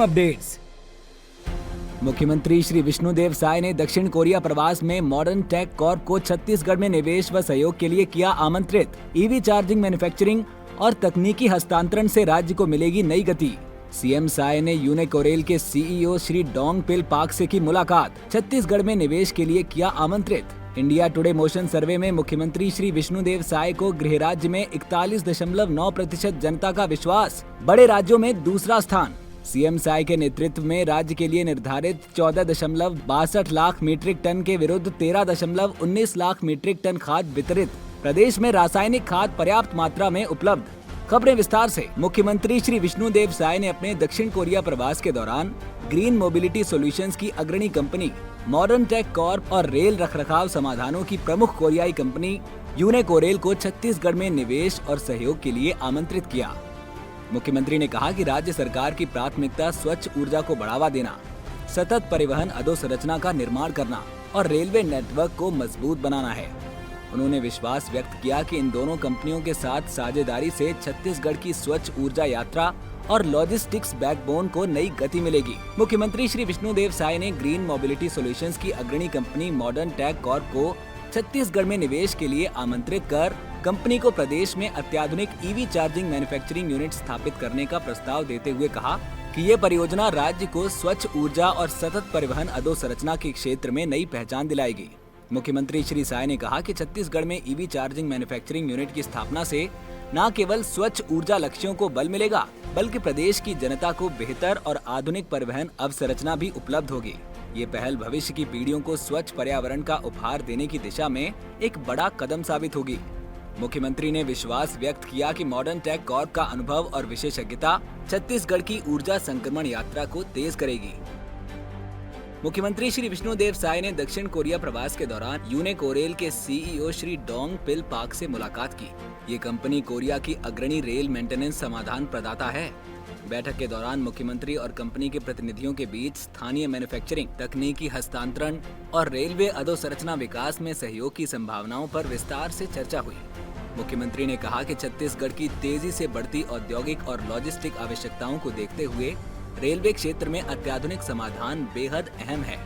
PM updates. मुख्यमंत्री श्री विष्णुदेव साय ने दक्षिण कोरिया प्रवास में मॉडर्न टेक कॉर्प को छत्तीसगढ़ में निवेश व सहयोग के लिए किया आमंत्रित। ईवी चार्जिंग मैन्युफैक्चरिंग और तकनीकी हस्तांतरण से राज्य को मिलेगी नई गति। सीएम साय ने यूनिकोरेल के सीईओ श्री डोंग पिल पार्क से की मुलाकात। छत्तीसगढ़ में निवेश के लिए किया आमंत्रित। इंडिया टुडे मोशन सर्वे में मुख्यमंत्री श्री विष्णुदेव साय को गृह राज्य में 41.9% जनता का विश्वास, बड़े राज्यों में दूसरा स्थान। सीएम साय के नेतृत्व में राज्य के लिए निर्धारित 14.62 लाख मीट्रिक टन के विरुद्ध 13.19 लाख मीट्रिक टन खाद वितरित। प्रदेश में रासायनिक खाद पर्याप्त मात्रा में उपलब्ध। खबरें विस्तार से। मुख्यमंत्री श्री विष्णुदेव साय ने अपने दक्षिण कोरिया प्रवास के दौरान ग्रीन मोबिलिटी सॉल्यूशंस की अग्रणी कंपनी मॉडर्न टेक कॉर्प और रेल रखरखाव समाधानों की प्रमुख कोरियाई कंपनी यूनिकोरेल को छत्तीसगढ़ में निवेश और सहयोग के लिए आमंत्रित किया। मुख्यमंत्री ने कहा कि राज्य सरकार की प्राथमिकता स्वच्छ ऊर्जा को बढ़ावा देना, सतत परिवहन अधोसंरचना का निर्माण करना और रेलवे नेटवर्क को मजबूत बनाना है। उन्होंने विश्वास व्यक्त किया कि इन दोनों कंपनियों के साथ साझेदारी से छत्तीसगढ़ की स्वच्छ ऊर्जा यात्रा और लॉजिस्टिक्स बैकबोन को नई गति मिलेगी। मुख्यमंत्री श्री विष्णुदेव साय ने ग्रीन मोबिलिटी सॉल्यूशंस की अग्रणी कंपनी मॉडर्न टेक कॉर्प को छत्तीसगढ़ में निवेश के लिए आमंत्रित कर कंपनी को प्रदेश में अत्याधुनिक ईवी चार्जिंग मैन्युफैक्चरिंग यूनिट स्थापित करने का प्रस्ताव देते हुए कहा कि ये परियोजना राज्य को स्वच्छ ऊर्जा और सतत परिवहन अधोसंरचना के क्षेत्र में नई पहचान दिलाएगी। मुख्यमंत्री श्री साय ने कहा कि छत्तीसगढ़ में ईवी चार्जिंग मैन्युफैक्चरिंग यूनिट की स्थापना से न केवल स्वच्छ ऊर्जा लक्ष्यों को बल मिलेगा, बल्कि प्रदेश की जनता को बेहतर और आधुनिक परिवहन अवसंरचना भी उपलब्ध होगी। ये पहल भविष्य की पीढ़ियों को स्वच्छ पर्यावरण का उपहार देने की दिशा में एक बड़ा कदम साबित होगी। मुख्यमंत्री ने विश्वास व्यक्त किया कि मॉडर्न टेक कॉर्प का अनुभव और विशेषज्ञता छत्तीसगढ़ की ऊर्जा संक्रमण यात्रा को तेज करेगी। मुख्यमंत्री श्री विष्णुदेव साय ने दक्षिण कोरिया प्रवास के दौरान यूनिकोरेल के सीईओ श्री डोंग पिल पार्क से मुलाकात की। ये कंपनी कोरिया की अग्रणी रेल मेंटेनेंस समाधान प्रदाता है। बैठक के दौरान मुख्यमंत्री और कंपनी के प्रतिनिधियों के बीच स्थानीय मैन्युफैक्चरिंग, तकनीकी हस्तांतरण और रेलवे अधोसंरचना विकास में सहयोग की संभावनाओं पर विस्तार से चर्चा हुई। मुख्यमंत्री ने कहा कि छत्तीसगढ़ की तेजी से बढ़ती औद्योगिक और लॉजिस्टिक आवश्यकताओं को देखते हुए रेलवे क्षेत्र में अत्याधुनिक समाधान बेहद अहम है।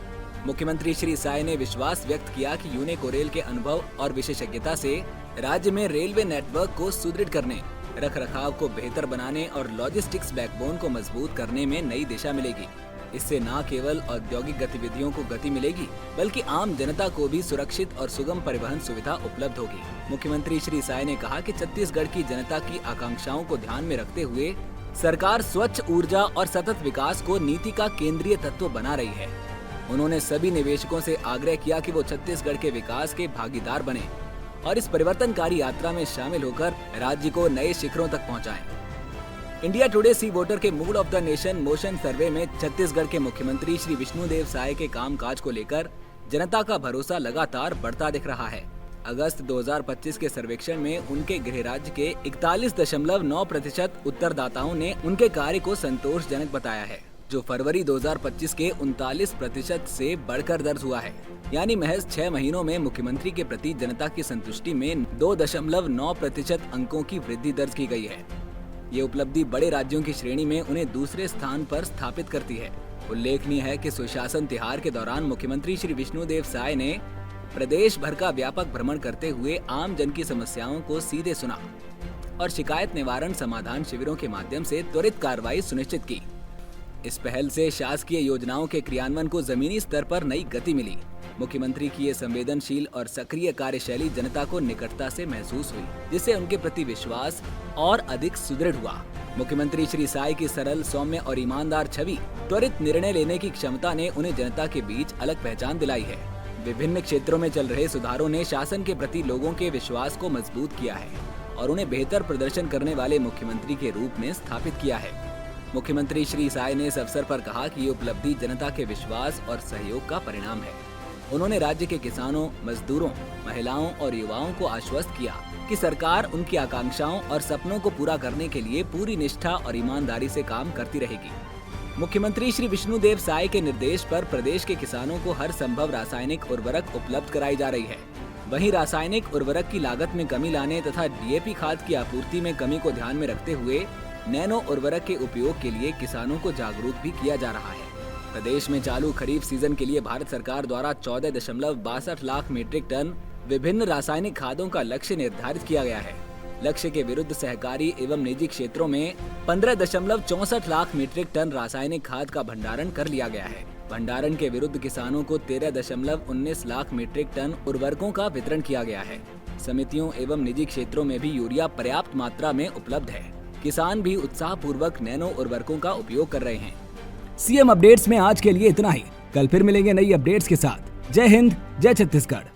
मुख्यमंत्री श्री साय ने विश्वास व्यक्त किया कि यूनिकोरेल के अनुभव और विशेषज्ञता से राज्य में रेलवे नेटवर्क को सुदृढ़ करने, रखरखाव को बेहतर बनाने और लॉजिस्टिक्स बैकबोन को मजबूत करने में नई दिशा मिलेगी। इससे न केवल औद्योगिक गतिविधियों को गति मिलेगी, बल्कि आम जनता को भी सुरक्षित और सुगम परिवहन सुविधा उपलब्ध होगी। मुख्यमंत्री श्री साय ने कहा कि छत्तीसगढ़ की जनता की आकांक्षाओं को ध्यान में रखते हुए सरकार स्वच्छ ऊर्जा और सतत विकास को नीति का केंद्रीय तत्व बना रही है। उन्होंने सभी निवेशकों से आग्रह किया कि वो छत्तीसगढ़ के विकास के भागीदार बने और इस परिवर्तनकारी यात्रा में शामिल होकर राज्य को नए शिखरों तक पहुंचाएं। इंडिया टुडे सी वोटर के mood of the nation motion survey में छत्तीसगढ़ के मुख्यमंत्री श्री विष्णुदेव साय के कामकाज को लेकर जनता का भरोसा लगातार बढ़ता दिख रहा है। अगस्त 2025 के सर्वेक्षण में उनके गृह राज्य के 41.9% उत्तरदाताओं ने उनके कार्य को संतोषजनक बताया है, जो फरवरी 2025 के 39% से बढ़कर दर्ज हुआ है। यानी महज 6 महीनों में मुख्यमंत्री के प्रति जनता की संतुष्टि में 2.9% अंकों की वृद्धि दर्ज की गई है। ये उपलब्धि बड़े राज्यों की श्रेणी में उन्हें दूसरे स्थान पर स्थापित करती है। उल्लेखनीय है कि सुशासन तिहार के दौरान मुख्यमंत्री श्री विष्णुदेव साय ने प्रदेश भर का व्यापक भ्रमण करते हुए आम जन की समस्याओं को सीधे सुना और शिकायत निवारण समाधान शिविरों के माध्यम से त्वरित कार्रवाई सुनिश्चित की। इस पहल से शासकीय योजनाओं के क्रियान्वयन को जमीनी स्तर पर नई गति मिली। मुख्यमंत्री की ये संवेदनशील और सक्रिय कार्यशैली जनता को निकटता से महसूस हुई, जिससे उनके प्रति विश्वास और अधिक सुदृढ़ हुआ। मुख्यमंत्री श्री साय की सरल, सौम्य और ईमानदार छवि, त्वरित निर्णय लेने की क्षमता ने उन्हें जनता के बीच अलग पहचान दिलाई है। विभिन्न क्षेत्रों में चल रहे सुधारों ने शासन के प्रति लोगों के विश्वास को मजबूत किया है और उन्हें बेहतर प्रदर्शन करने वाले मुख्यमंत्री के रूप में स्थापित किया है। मुख्यमंत्री श्री साय ने इस अवसर पर कहा कि ये उपलब्धि जनता के विश्वास और सहयोग का परिणाम है। उन्होंने राज्य के किसानों, मजदूरों, महिलाओं और युवाओं को आश्वस्त किया कि सरकार उनकी आकांक्षाओं और सपनों को पूरा करने के लिए पूरी निष्ठा और ईमानदारी से काम करती रहेगी। मुख्यमंत्री श्री विष्णुदेव साय के निर्देश पर प्रदेश के किसानों को हर संभव रासायनिक उर्वरक उपलब्ध कराई जा रही है। वहीं रासायनिक उर्वरक की लागत में कमी लाने तथा डीएपी खाद की आपूर्ति में कमी को ध्यान में रखते हुए नैनो उर्वरक के उपयोग के लिए किसानों को जागरूक भी किया जा रहा है। प्रदेश में चालू खरीफ सीजन के लिए भारत सरकार द्वारा 14.62 लाख मीट्रिक टन विभिन्न रासायनिक खादों का लक्ष्य निर्धारित किया गया है। लक्ष्य के विरुद्ध सहकारी एवं निजी क्षेत्रों में 15.64 लाख मीट्रिक टन रासायनिक खाद का भंडारण कर लिया गया है। भंडारण के विरुद्ध किसानों को 13.19 लाख मीट्रिक टन उर्वरकों का वितरण किया गया है। समितियों एवं निजी क्षेत्रों में भी यूरिया पर्याप्त मात्रा में उपलब्ध है। किसान भी उत्साह पूर्वक नैनो उर्वरकों का उपयोग कर रहे हैं। सीएम अपडेट्स में आज के लिए इतना ही। कल फिर मिलेंगे नई अपडेट्स के साथ। जय हिंद, जय छत्तीसगढ़।